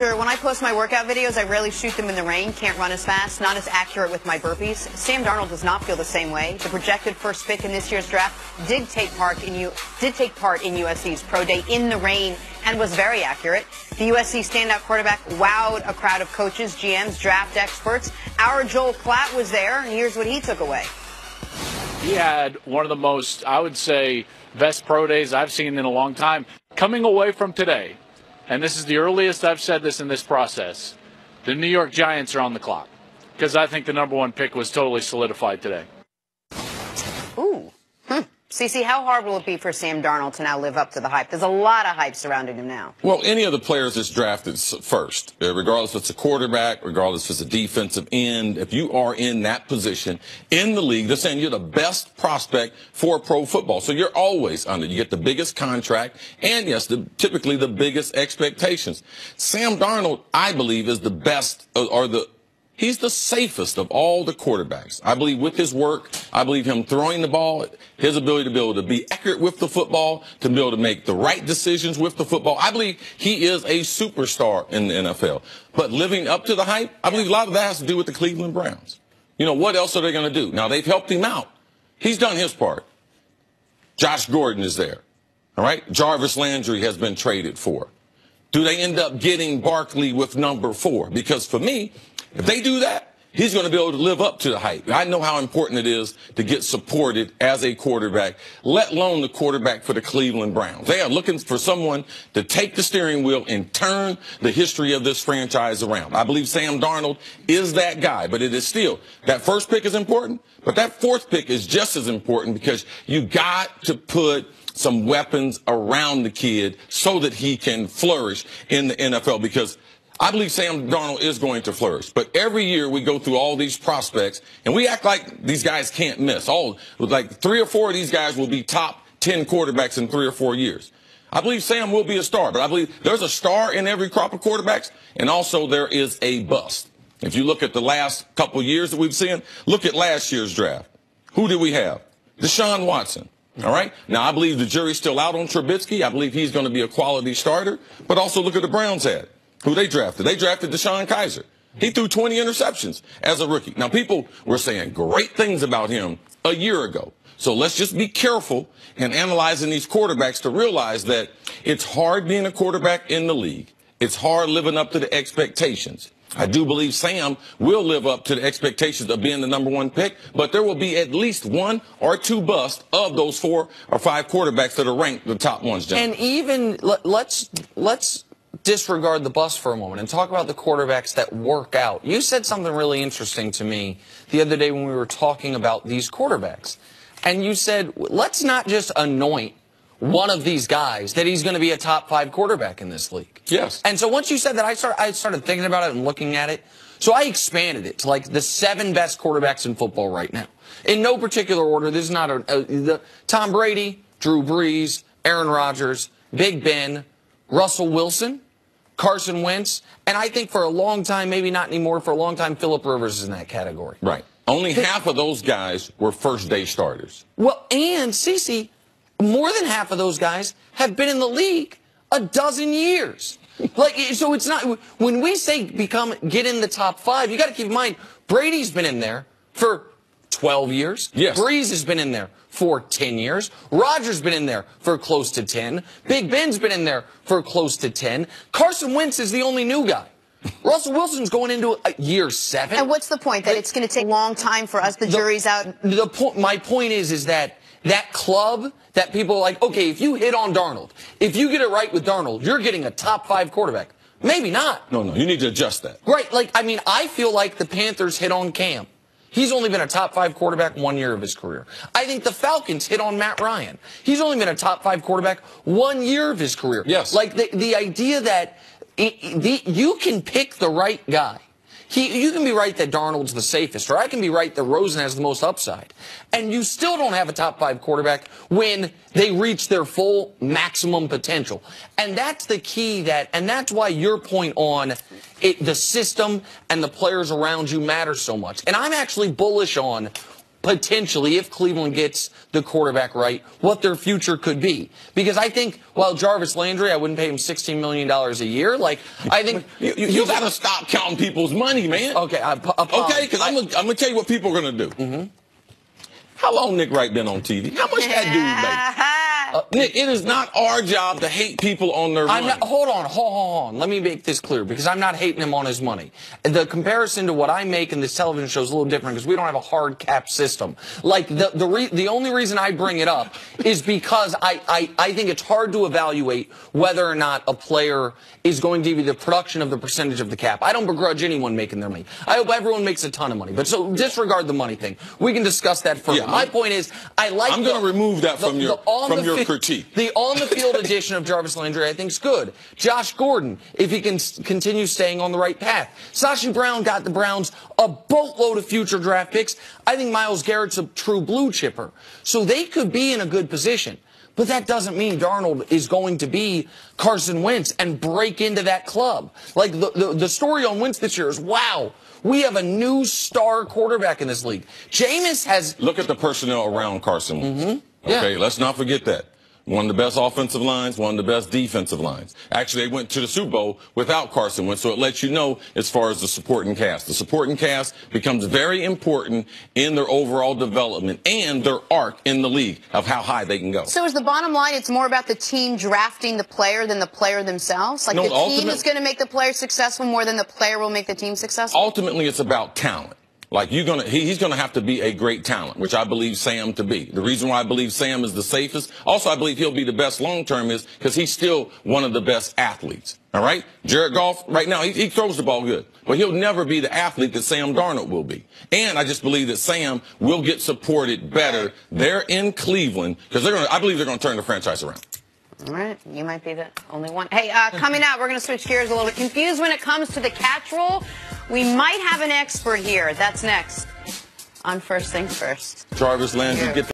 When I post my workout videos, I rarely shoot them in the rain, can't run as fast, not as accurate with my burpees. Sam Darnold does not feel the same way. The projected first pick in this year's draft did take part in USC's pro day in the rain and was very accurate. The USC standout quarterback wowed a crowd of coaches, GMs, draft experts. Our Joel Klatt was there, and here's what he took away. He had one of the most, I would say, best pro days I've seen in a long time. Coming away from today, and this is the earliest I've said this in this process, the New York Giants are on the clock, because I think the #1 pick was totally solidified today. Ooh. CeCe, how hard will it be for Sam Darnold to now live up to the hype? There's a lot of hype surrounding him now. Well, any of the players that's drafted first, regardless if it's a quarterback, regardless if it's a defensive end, if you are in that position in the league, they're saying you're the best prospect for pro football. So you're always under. You get the biggest contract and, yes, typically the biggest expectations. Sam Darnold, I believe, is the best he's the safest of all the quarterbacks. I believe with his work, I believe him throwing the ball, his ability to be able to be accurate with the football, to be able to make the right decisions with the football. I believe he is a superstar in the NFL. But living up to the hype, I believe a lot of that has to do with the Cleveland Browns. You know, what else are they going to do? Now, they've helped him out. He's done his part. Josh Gordon is there. All right? Jarvis Landry has been traded for. Do they end up getting Barkley with #4? Because for me, if they do that, he's going to be able to live up to the hype. I know how important it is to get supported as a quarterback, let alone the quarterback for the Cleveland Browns. They are looking for someone to take the steering wheel and turn the history of this franchise around. I believe Sam Darnold is that guy, but it is still, that first pick is important, but that fourth pick is just as important because you got to put some weapons around the kid so that he can flourish in the NFL, because I believe Sam Darnold is going to flourish. But every year we go through all these prospects, and we act like these guys can't miss. Like 3 or 4 of these guys will be top 10 quarterbacks in 3 or 4 years. I believe Sam will be a star, but I believe there's a star in every crop of quarterbacks, and also there is a bust. If you look at the last couple of years that we've seen, look at last year's draft. Who did we have? Deshaun Watson. All right. Now, I believe the jury's still out on Trubisky. I believe he's going to be a quality starter. But also look at the Browns had. Who they drafted? They drafted Deshaun Kaiser. He threw 20 interceptions as a rookie. Now, people were saying great things about him a year ago. So let's just be careful in analyzing these quarterbacks to realize that it's hard being a quarterback in the league. It's hard living up to the expectations. I do believe Sam will live up to the expectations of being the #1 pick, but there will be at least 1 or 2 busts of those 4 or 5 quarterbacks that are ranked the top ones, John. And even let's disregard the bust for a moment and talk about the quarterbacks that work out. You said something really interesting to me the other day when we were talking about these quarterbacks. And you said, let's not just anoint one of these guys that he's going to be a top 5 quarterback in this league. Yes. And so once you said that, I started thinking about it and looking at it. So I expanded it to like the 7 best quarterbacks in football right now. In no particular order. This is not Tom Brady, Drew Brees, Aaron Rodgers, Big Ben, Russell Wilson, Carson Wentz, and I think for a long time, maybe not anymore, for a long time, Phillip Rivers is in that category. Right. Only half of those guys were first-day starters. Well, and CeCe, more than half of those guys have been in the league a dozen years. So it's not, when we say get in the top 5, you got to keep in mind, Brady's been in there for 12 years. Yes. Breeze has been in there for 10 years. Rodgers been in there for close to 10. Big Ben's been in there for close to 10. Carson Wentz is the only new guy. Russell Wilson's going into year 7. And what's the point? That it's going to take a long time for us, the jury's out? My point is that club that people are like, okay, if you hit on Darnold, if you get it right with Darnold, you're getting a top 5 quarterback. Maybe not. No, you need to adjust that. Right. I feel like the Panthers hit on Cam. He's only been a top 5 quarterback 1 year of his career. I think the Falcons hit on Matt Ryan. He's only been a top 5 quarterback 1 year of his career. Yes. Like the idea that you can pick the right guy. You can be right that Darnold's the safest, or I can be right that Rosen has the most upside. And you still don't have a top 5 quarterback when they reach their full maximum potential. And that's the key and that's why your point on the system and the players around you matter so much. And I'm actually bullish on potentially, if Cleveland gets the quarterback right, what their future could be. Because I think, well, Jarvis Landry, I wouldn't pay him $16 million a year. Like, I think you got to stop counting people's money, man. Okay, okay, because I'm gonna tell you what people are gonna do. Mm-hmm. How long Nick Wright been on TV? How much that dude make? Nick, it is not our job to hate people on their money. Hold on. Let me make this clear, because I'm not hating him on his money. The comparison to what I make in this television show is a little different, because we don't have a hard cap system. Like, the only reason I bring it up is because I think it's hard to evaluate whether or not a player is going to be the production of the percentage of the cap. I don't begrudge anyone making their money. I hope everyone makes a ton of money. But so disregard the money thing. We can discuss that further. Yeah, my point is, I'm going to remove that from your critique. The on-the-field edition of Jarvis Landry, I think, is good. Josh Gordon, if he can continue staying on the right path. Sashi Brown got the Browns a boatload of future draft picks. I think Myles Garrett's a true blue chipper. So they could be in a good position. But that doesn't mean Darnold is going to be Carson Wentz and break into that club. Like, the story on Wentz this year is, wow, we have a new star quarterback in this league. Jameis has... Look at the personnel around Carson Wentz. Mm-hmm. Yeah. Okay, let's not forget that. One of the best offensive lines, one of the best defensive lines. Actually, they went to the Super Bowl without Carson Wentz, so it lets you know as far as the supporting cast. The supporting cast becomes very important in their overall development and their arc in the league of how high they can go. So is the bottom line, it's more about the team drafting the player than the player themselves? Like, the team is going to make the player successful more than the player will make the team successful? Ultimately, it's about talent. Like, he's going to have to be a great talent, which I believe Sam to be. The reason why I believe Sam is the safest, also I believe he'll be the best long-term, is because he's still one of the best athletes. All right? Jared Goff, right now, he throws the ball good. But he'll never be the athlete that Sam Darnold will be. And I just believe that Sam will get supported better there in Cleveland, because I believe they're going to turn the franchise around. All right. You might be the only one. Hey, coming out, we're going to switch gears a little bit. Confused when it comes to the catch rule? We might have an expert here. That's next on First Things First. Jarvis Landry, get